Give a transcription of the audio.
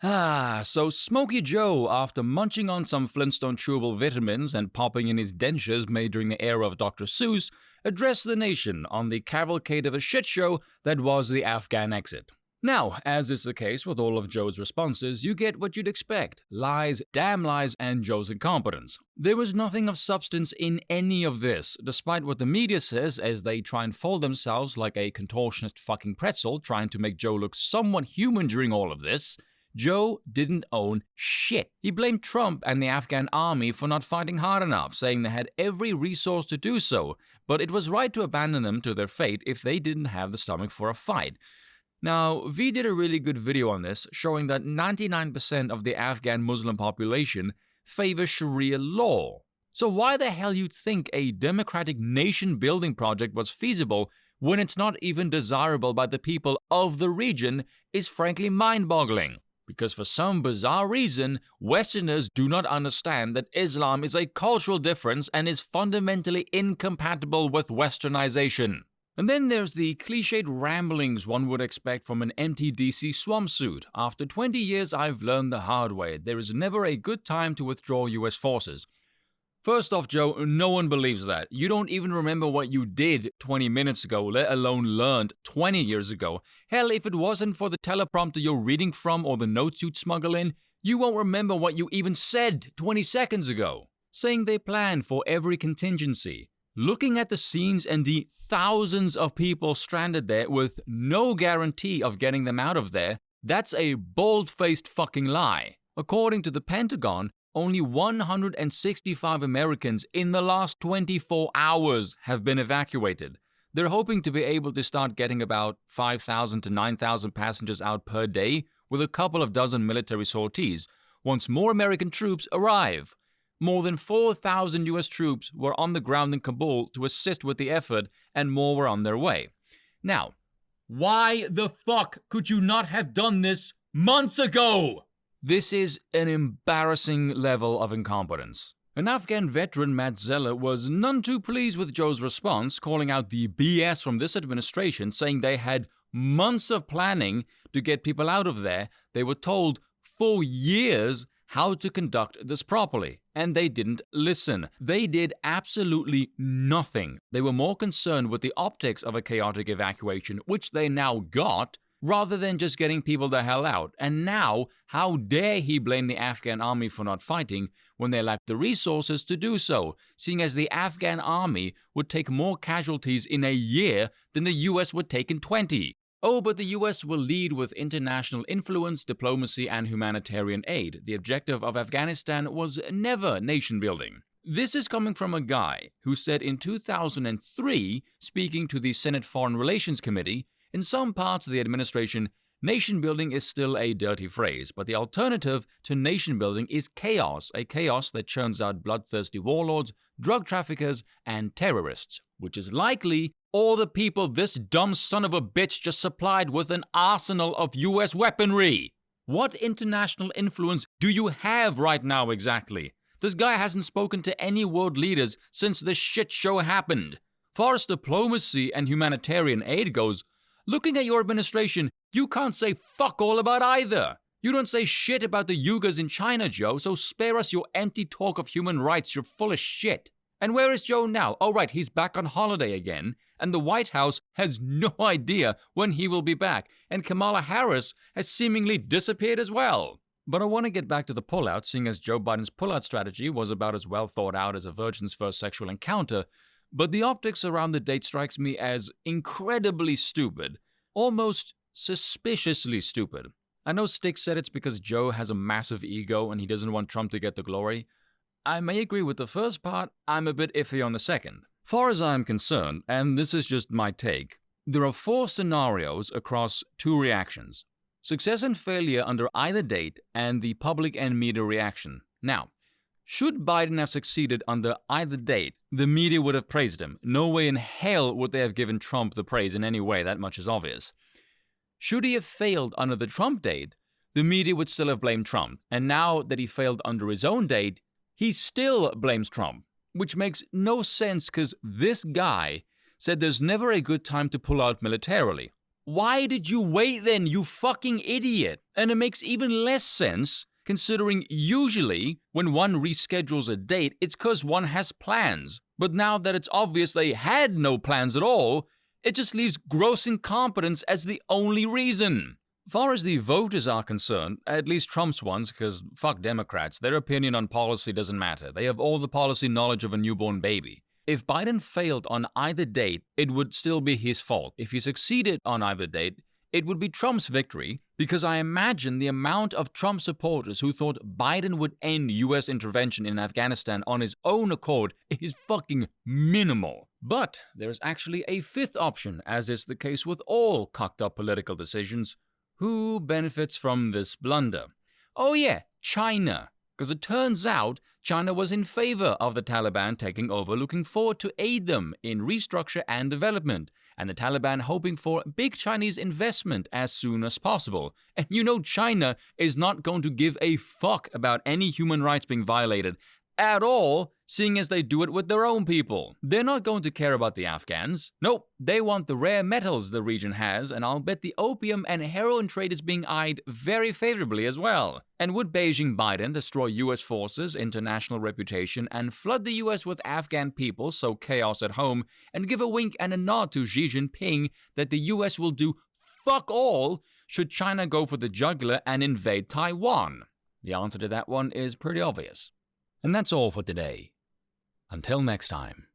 So Smokey Joe, after munching on some Flintstone chewable vitamins and popping in his dentures made during the era of Dr. Seuss, addressed the nation on the cavalcade of a shit show that was the Afghan exit. Now, as is the case with all of Joe's responses, you get what you'd expect: lies, damn lies, and Joe's incompetence. There was nothing of substance in any of this, despite what the media says as they try and fold themselves like a contortionist fucking pretzel trying to make Joe look somewhat human during all of this. Joe didn't own shit. He blamed Trump and the Afghan army for not fighting hard enough, saying they had every resource to do so, but it was right to abandon them to their fate if they didn't have the stomach for a fight. Now, V did a really good video on this, showing that 99% of the Afghan Muslim population favor Sharia law. So why the hell you'd think a democratic nation-building project was feasible when it's not even desirable by the people of the region is frankly mind-boggling. Because for some bizarre reason, Westerners do not understand that Islam is a cultural difference and is fundamentally incompatible with Westernization. And then there's the cliched ramblings one would expect from an empty DC swimsuit. After 20 years, I've learned the hard way. There is never a good time to withdraw US forces. First off, Joe, no one believes that. You don't even remember what you did 20 minutes ago, let alone learned 20 years ago. Hell, if it wasn't for the teleprompter you're reading from or the notes you'd smuggle in, you won't remember what you even said 20 seconds ago. Saying they plan for every contingency. Looking at the scenes and the thousands of people stranded there with no guarantee of getting them out of there, that's a bold-faced fucking lie. According to the Pentagon, only 165 Americans in the last 24 hours have been evacuated. They're hoping to be able to start getting about 5,000 to 9,000 passengers out per day with a couple of dozen military sorties once more American troops arrive. More than 4,000 US troops were on the ground in Kabul to assist with the effort, and more were on their way. Now, why the fuck could you not have done this months ago? This is an embarrassing level of incompetence. An Afghan veteran, Matt Zeller, was none too pleased with Joe's response, calling out the BS from this administration, saying they had months of planning to get people out of there. They were told for years how to conduct this properly, and they didn't listen. They did absolutely nothing. They were more concerned with the optics of a chaotic evacuation, which they now got, rather than just getting people the hell out. And now, how dare he blame the Afghan army for not fighting when they lacked the resources to do so, seeing as the Afghan army would take more casualties in a year than the US would take in 20. Oh, but the US will lead with international influence, diplomacy, and humanitarian aid. The objective of Afghanistan was never nation-building. This is coming from a guy who said in 2003, speaking to the Senate Foreign Relations Committee, in some parts of the administration, nation-building is still a dirty phrase, but the alternative to nation-building is chaos, a chaos that churns out bloodthirsty warlords, drug traffickers, and terrorists, which is likely all the people this dumb son of a bitch just supplied with an arsenal of US weaponry. What international influence do you have right now exactly? This guy hasn't spoken to any world leaders since this shit show happened. Far as diplomacy and humanitarian aid goes, looking at your administration, you can't say fuck all about either. You don't say shit about the Uyghurs in China, Joe, so spare us your empty talk of human rights. You're full of shit. And where is Joe now? Oh right, he's back on holiday again, and the White House has no idea when he will be back, and Kamala Harris has seemingly disappeared as well. But I want to get back to the pullout, seeing as Joe Biden's pullout strategy was about as well thought out as a virgin's first sexual encounter, but the optics around the date strikes me as incredibly stupid, almost suspiciously stupid. I know Stick said it's because Joe has a massive ego and he doesn't want Trump to get the glory. I may agree with the first part, I'm a bit iffy on the second. Far as I'm concerned, and this is just my take, there are 4 scenarios across 2 reactions. Success and failure under either date and the public and media reaction. Now, should Biden have succeeded under either date, the media would have praised him. No way in hell would they have given Trump the praise in any way, that much is obvious. Should he have failed under the Trump date, the media would still have blamed Trump. And now that he failed under his own date, he still blames Trump, which makes no sense because this guy said there's never a good time to pull out militarily. why did you wait then, you fucking idiot? And it makes even less sense considering usually when one reschedules a date, it's because one has plans. But now that it's obvious they had no plans at all, it just leaves gross incompetence as the only reason. Far as the voters are concerned, at least Trump's ones, because fuck Democrats, their opinion on policy doesn't matter. They have all the policy knowledge of a newborn baby. If Biden failed on either date, it would still be his fault. If he succeeded on either date, it would be Trump's victory, because I imagine the amount of Trump supporters who thought Biden would end US intervention in Afghanistan on his own accord is fucking minimal. But there's actually a fifth option, as is the case with all cocked up political decisions. Who benefits from this blunder? Oh yeah, China. Because it turns out China was in favor of the Taliban taking over, looking forward to aid them in restructure and development, and the Taliban hoping for big Chinese investment as soon as possible. And you know China is not going to give a fuck about any human rights being violated at all, seeing as they do it with their own people. They're not going to care about the Afghans. Nope, they want the rare metals the region has, and I'll bet the opium and heroin trade is being eyed very favorably as well. And would Beijing Biden destroy US forces, international reputation, and flood the US with Afghan people, so chaos at home, and give a wink and a nod to Xi Jinping that the US will do fuck all should China go for the jugular and invade Taiwan? The answer to that one is pretty obvious. And that's all for today. Until next time.